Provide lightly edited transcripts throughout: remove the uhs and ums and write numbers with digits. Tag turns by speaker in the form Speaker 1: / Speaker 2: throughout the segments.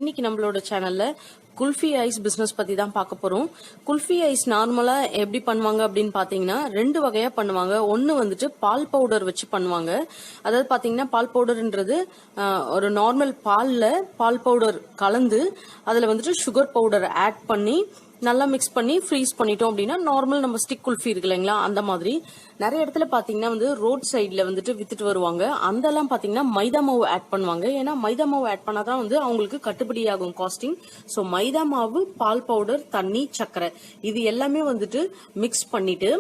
Speaker 1: இன்னைக்கு நம்மளோட சேனல்ல குல்ஃபி ஐஸ் பிசினஸ் பத்தி தான் பார்க்க போறோம். குல்ஃபி ஐஸ் நார்மலா எப்படி பண்ணுவாங்க அப்படின்னு பாத்தீங்கன்னா ரெண்டு வகையா பண்ணுவாங்க. ஒன்னு வந்துட்டு பால் பவுடர் வச்சு பண்ணுவாங்க. அதாவது பாத்தீங்கன்னா பால் பவுடர்ன்றது ஒரு நார்மல் பால்ல பால் பவுடர் கலந்து அதுல வந்துட்டு சுகர் பவுடர் ஆட் பண்ணி நல்லா மிக்ஸ் பண்ணி ஃப்ரீஸ் பண்ணிட்டோம் அப்படின்னா நார்மல் நம்ம ஸ்டிக் குல்ஃபி இருக்கு இல்லைங்களா, அந்த மாதிரி நிறைய இடத்துல பாத்தீங்கன்னா வந்து ரோட் சைட்ல வந்துட்டு வித்துட்டு வருவாங்க. அந்த எல்லாம் பாத்தீங்கன்னா மைதா மாவு ஆட் பண்ணுவாங்க. ஏன்னா மைதா மாவு ஆட் பண்ணாதான் வந்து அவங்களுக்கு கட்டுப்படி ஆகும் காஸ்டிங். ஸோ மைதா மாவு, பால் பவுடர், தண்ணி, சர்க்கரை இது எல்லாமே வந்துட்டு மிக்ஸ் பண்ணிட்டு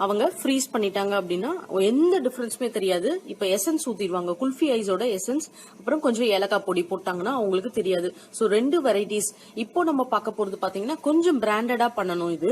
Speaker 1: அவங்க ஃப்ரீஸ் பண்ணிட்டாங்க அப்படின்னா எந்த டிஃபரன்ஸுமே தெரியாது. இப்ப எசன்ஸ் ஊத்திடுவாங்க, குல்ஃபி ஐஸோட எசன்ஸ், அப்புறம் கொஞ்சம் ஏலக்காய் பொடி போட்டாங்கன்னா அவங்களுக்கு தெரியாது. ஸோ ரெண்டு வெரைட்டிஸ். இப்போ நம்ம பார்க்க போறது பாத்தீங்கன்னா கொஞ்சம் பிராண்டடா பண்ணணும். இது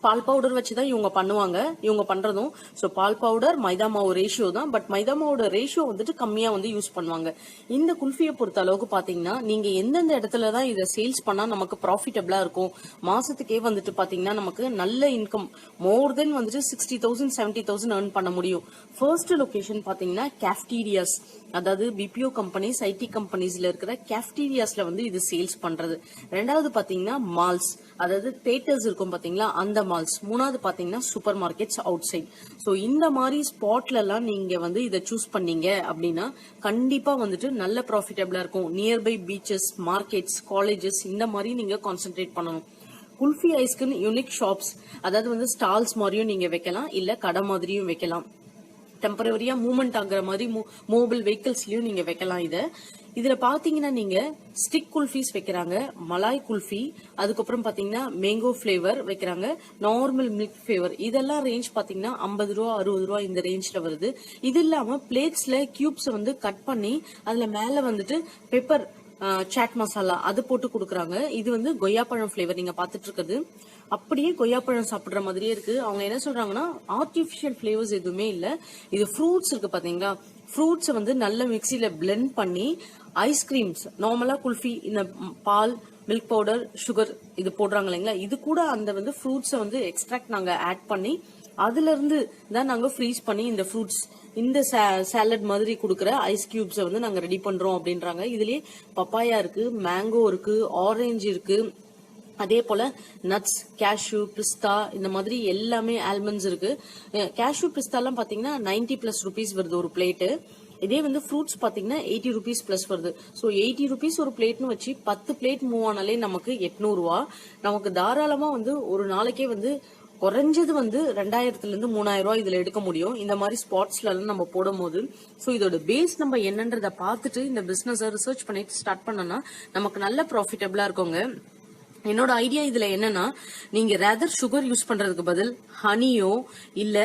Speaker 1: பால் பவுடர் வச்சுதான் இவங்க பண்ணுவாங்க. இவங்க பண்றதும் ஸோ பால் பவுடர் மைதா மாவு ரேஷியோ தான். பட் மைதா மாவோட ரேஷியோ வந்துட்டு கம்மியா வந்து யூஸ் பண்ணுவாங்க. இந்த குல்ஃபியை பொறுத்த அளவுக்கு பாத்தீங்கன்னா நீங்க எந்தெந்த இடத்துலதான் இதை சேல்ஸ் பண்ணா நமக்கு ப்ராஃபிட்டபிளா இருக்கும், மாசத்துக்கே வந்துட்டு பாத்தீங்கன்னா நமக்கு நல்ல இன்கம் மோர் தென் வந்துட்டு 60,000 70,000 earn பண்ண முடியும். ஃபர்ஸ்ட் லொகேஷன் பாத்தீங்கன்னா கேஃப்டீரியாஸ், அதாவது பிபிஓ கம்பெனிஸ், ஐடி கம்பெனிஸ்ல இருக்கிற கேஃப்டீரியாஸ்ல வந்து இது சேல்ஸ் பண்றது. ரெண்டாவது பாத்தீங்கன்னா மால்ஸ், அதாவது தியேட்டர்ஸ் இருக்கும் பாத்தீங்களா, அந்த மால்ஸ். மூணாவது பாத்தீங்கன்னா supermarkets outside. So இந்த மாதிரி ஸ்பாட்ல எல்லாம் நீங்க வந்து இதை சூஸ் பண்ணீங்க அப்படின்னா கண்டிப்பா வந்துட்டு நல்ல ப்ராஃபிட்டபிளா இருக்கும். நியர்பை பீச்சஸ், மார்க்கெட்ஸ், காலேஜஸ் இந்த மாதிரி நீங்க கான்சென்ட்ரேட் பண்ணணும். குல்ஃபி ஐஸ்க்குன்னு யூனிக் ஷாப்ஸ், அதாவது வந்து ஸ்டால்ஸ் மாதிரியும் நீங்க வைக்கலாம், இல்ல கடை மாதிரியும் வைக்கலாம். டெம்பரவரியா மூவ்மெண்ட் ஆகுற மாதிரி மொபைல் வெஹிக்கிள்ஸ்லயும் நீங்க வைக்கலாம். இதுல பாத்தீங்கன்னா நீங்க ஸ்டிக் குல்ஃபீஸ் வைக்கிறாங்க, மலாய் குல்ஃபி, அதுக்கப்புறம் பாத்தீங்கன்னா மேங்கோ பிளேவர் வைக்கிறாங்க, நார்மல் மில்க் பிளேவர். இதெல்லாம் ரேஞ்ச் பாத்தீங்கன்னா 50 ரூபா 60 ரூபா இந்த ரேஞ்ச்ல வருது. இது இல்லாம பிளேட்ஸ்ல கியூப்ஸ் வந்து கட் பண்ணி அதுல மேல வந்துட்டு பெப்பர், சாட் மசாலா அது போட்டு கொடுக்குறாங்க. இது வந்து கொய்யாப்பழம் பிளேவர் நீங்க பாத்துட்டு இருக்கிறது. அப்படியே கொய்யாப்பழம் சாப்பிடுற மாதிரியே இருக்கு. அவங்க என்ன சொல்றாங்கன்னா ஆர்டிபிஷியல் பிளேவர்ஸ் எதுவுமே இல்ல, இது ஃப்ரூட்ஸ் இருக்கு பாத்தீங்களா, ஃப்ரூட்ஸ் வந்து நல்ல மிக்சியில பிளெண்ட் பண்ணி ஐஸ்கிரீம்ஸ், நார்மலா குல்ஃபி இந்த பால், மில்க் பவுடர், சுகர் இது போடுறாங்க இல்லைங்களா, இது கூட அந்த வந்து ஃப்ரூட்ஸை வந்து எக்ஸ்ட்ராக்ட் நாங்க ஆட் பண்ணி அதுல இருந்து தான் நாங்க ஃப்ரீஸ் பண்ணி இந்த ஃப்ரூட்ஸ் இந்த சாலட் மாதிரி கொடுக்குற ஐஸ் கியூப்ஸை வந்து நாங்க ரெடி பண்றோம் அப்படின்றாங்க. இதுலயே பப்பாயா இருக்கு, மேங்கோ இருக்கு, ஆரஞ்சு இருக்கு, அதே போல நட்ஸ், கேஷ்யூ, பிஸ்தா இந்த மாதிரி எல்லாமே ஆல்மண்ட்ஸ் இருக்கு. கேஷ்யூ பிஸ்தா எல்லாம் பாத்தீங்கன்னா 90+ rupees வருது ஒரு பிளேட்டு. இதே வந்து ஃப்ரூட்ஸ் பாத்தீங்கன்னா 80 rupees plus வருது. ஸோ 80 rupees ஒரு பிளேட்னு வச்சு 10 பிளேட் மூவ் ஆனாலே நமக்கு 800 ரூபா. நமக்கு தாராளமா வந்து ஒரு நாளைக்கே வந்து குறைஞ்சது வந்து 2000 இருந்து 3000 ரூபாய் இதுல எடுக்க முடியும், இந்த மாதிரி ஸ்பாட்ஸ்ல எல்லாம் நம்ம போடும் போது. சோ இதோட பேஸ் நம்ம என்னன்றத பார்த்துட்டு இந்த பிசினஸ் ரிசர்ச் பண்ணிட்டு ஸ்டார்ட் பண்ணோம்னா நமக்கு நல்ல ப்ராஃபிட்டபிளா இருக்குங்க. என்னோட ஐடியா இதுல என்னன்னா, நீங்க ரேதர் சுகர் யூஸ் பண்றதுக்கு பதில் ஹனியோ இல்ல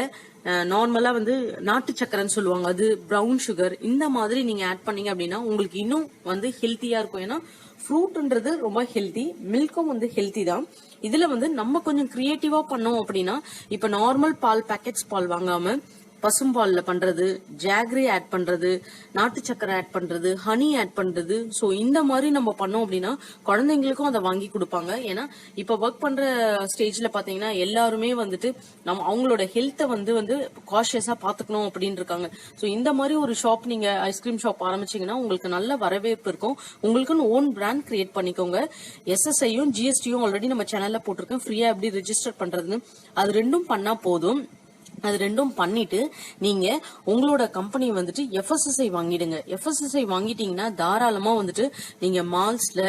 Speaker 1: நார்மலா வந்து நாட்டு சக்கரைன்னு சொல்லுவாங்க, அது பிரவுன் சுகர், இந்த மாதிரி நீங்க ஆட் பண்ணீங்க அப்படின்னா உங்களுக்கு இன்னும் வந்து ஹெல்த்தியா இருக்கும். ஏன்னா ஃப்ரூட்ன்றது ரொம்ப ஹெல்த்தி, மில்க்கும் வந்து ஹெல்த்தி தான். இதுல வந்து நம்ம கொஞ்சம் கிரியேட்டிவா பண்ணோம் அப்படின்னா, இப்ப நார்மல் பால் பேக்கெட்ஸ் பால் வாங்காம பசும்பால்ல பண்றது, ஜாகரி ஆட் பண்றது, நாட்டு சக்கரை ஆட் பண்றது, ஹனி ஆட் பண்றது. சோ இந்த மாதிரி நம்ம பண்ணோம் அப்படின்னா குழந்தைங்களுக்கும் அதை வாங்கி கொடுப்பாங்க. ஏன்னா இப்ப ஒர்க் பண்ற ஸ்டேஜ்ல பாத்தீங்கன்னா எல்லாருமே வந்துட்டு நம்ம அவங்களோட ஹெல்த்தை வந்து காஷியஸா பாத்துக்கணும் அப்படின்னு இருக்காங்க. சோ இந்த மாதிரி ஒரு ஷாப், நீங்க ஐஸ்கிரீம் ஷாப் ஆரம்பிச்சீங்கன்னா உங்களுக்கு நல்ல வரவேற்பு இருக்கும். உங்களுக்குன்னு ஓன் பிராண்ட் கிரியேட் பண்ணிக்கோங்க. FSSAIயும் GSTயும் ஆல்ரெடி நம்ம சேனல்ல போட்டிருக்கேன், ஃப்ரீயா எப்படி ரெஜிஸ்டர் பண்றதுன்னு. அது ரெண்டும் பண்ணா போதும். அது ரெண்டும் பண்ணிட்டு நீங்க உங்களோட கம்பெனி வந்துட்டு FSSAI வாங்கிடுங்க. FSSAI வாங்கிட்டீங்கன்னா தாராளமா வந்துட்டு நீங்க மால்ஸ்ல,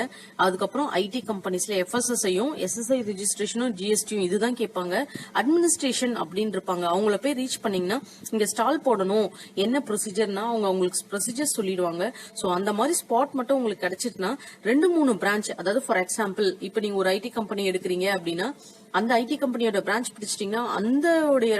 Speaker 1: அதுக்கப்புறம் ஐடி கம்பெனிஸ்ல FSSAIயும் SSI ரெஜிஸ்ட்ரேஷனும் GSTயும் இதுதான் கேட்பாங்க. அட்மினிஸ்ட்ரேஷன் அப்படின்னு இருப்பாங்க, அவங்கள போய் ரீச் பண்ணீங்கன்னா இங்க ஸ்டால் போடணும் என்ன ப்ரொசீஜர்னா அவங்க உங்களுக்கு ப்ரொசீஜர் சொல்லிடுவாங்க. சோ அந்த மாதிரி ஸ்பாட் மட்டும் உங்களுக்கு கிடைச்சிட்டுனா 2-3 பிரான்ச், அதாவது ஃபார் எக்ஸாம்பிள் இப்ப நீங்க ஒரு ஐடி கம்பெனி எடுக்கிறீங்க அப்படின்னா அந்த ஐடி கம்பெனியோட பிரான்ச் பிடிச்சிட்டீங்கன்னா அந்த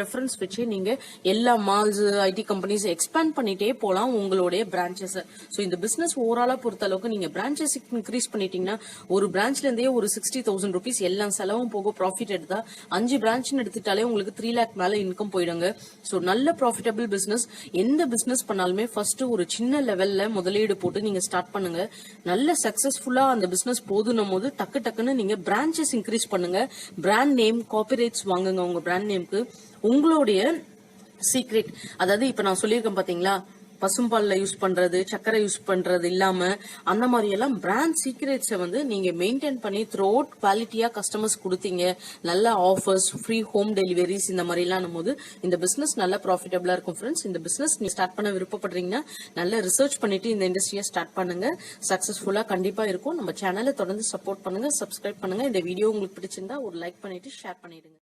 Speaker 1: ரெஃபரன்ஸ் வச்சு நீங்க எல்லா மால்ஸ், ஐடி கம்பெனிஸ் எக்ஸ்பேண்ட் பண்ணிட்டே போலாம் உங்களுடைய பிரான்சஸ். சோ இந்த பிசினஸ் ஓவராலா பொறுத்த அளவுக்கு நீங்க பிரான்சஸ் இன்க்ரீஸ் பண்ணிட்டீங்கன்னா ஒரு பிரான்ச்ல இருந்தே ஒரு 60,000 rupees எல்லா செலவும் போக ப்ராஃபிட் எடுத்தா 5 பிரான்ச் எடுத்துட்டாலே உங்களுக்கு 3 lakh மேல இன்கம் போயிடுங்க. சோ நல்ல ப்ராஃபிட்டபிள் பிசினஸ். எந்த பிசினஸ் பண்ணாலுமே ஃபர்ஸ்ட் ஒரு சின்ன லெவல்ல முதலீடு போட்டு நீங்க ஸ்டார்ட் பண்ணுங்க. நல்ல சக்சஸ்ஃபுல்லா அந்த பிசினஸ் போதுன்னும் போது டக்குன்னு நீங்க பிரான்சஸ் இன்க்ரீஸ் பண்ணுங்க. பிராண்ட் நேம், காப்பிரைட்ஸ் வாங்குங்க உங்க பிராண்ட் நேம்க்கு. உங்களுடைய சீக்ரெட், அதாவது இப்ப நான் சொல்லியிருக்கேன் பாத்தீங்களா, பசும்பால்ல யூஸ் பண்றது, சக்கரை யூஸ் பண்றது இல்லாம அந்த மாதிரி எல்லாம் பிராண்ட் சீக்ரெட்ஸை வந்து நீங்க மெயின்டைன் பண்ணி த்ரூ அவுட் குவாலிட்டியா கஸ்டமர்ஸ் கொடுத்தீங்க, நல்ல ஆஃபர்ஸ், ஃப்ரீ ஹோம் டெலிவரிஸ் இந்த மாதிரி எல்லாம் போது இந்த பிசினஸ் நல்ல ப்ராஃபிட்டபிளா இருக்கும் ஃப்ரெண்ட்ஸ். இந்த பிசினஸ் நீங்க ஸ்டார்ட் பண்ண விருப்பப்படுறீங்கன்னா நல்ல ரிசர்ச் பண்ணிட்டு இந்த இண்டஸ்ட்ரியை ஸ்டார்ட் பண்ணுங்க. சக்சஸ்ஃபுல்லா கண்டிப்பா இருக்கும். நம்ம சேனலை தொடர்ந்து சப்போர்ட் பண்ணுங்க, சப்ஸ்கிரைப் பண்ணுங்க. இந்த வீடியோ உங்களுக்கு பிடிச்சிருந்தா ஒரு லைக் பண்ணிட்டு ஷேர் பண்ணிடுங்க.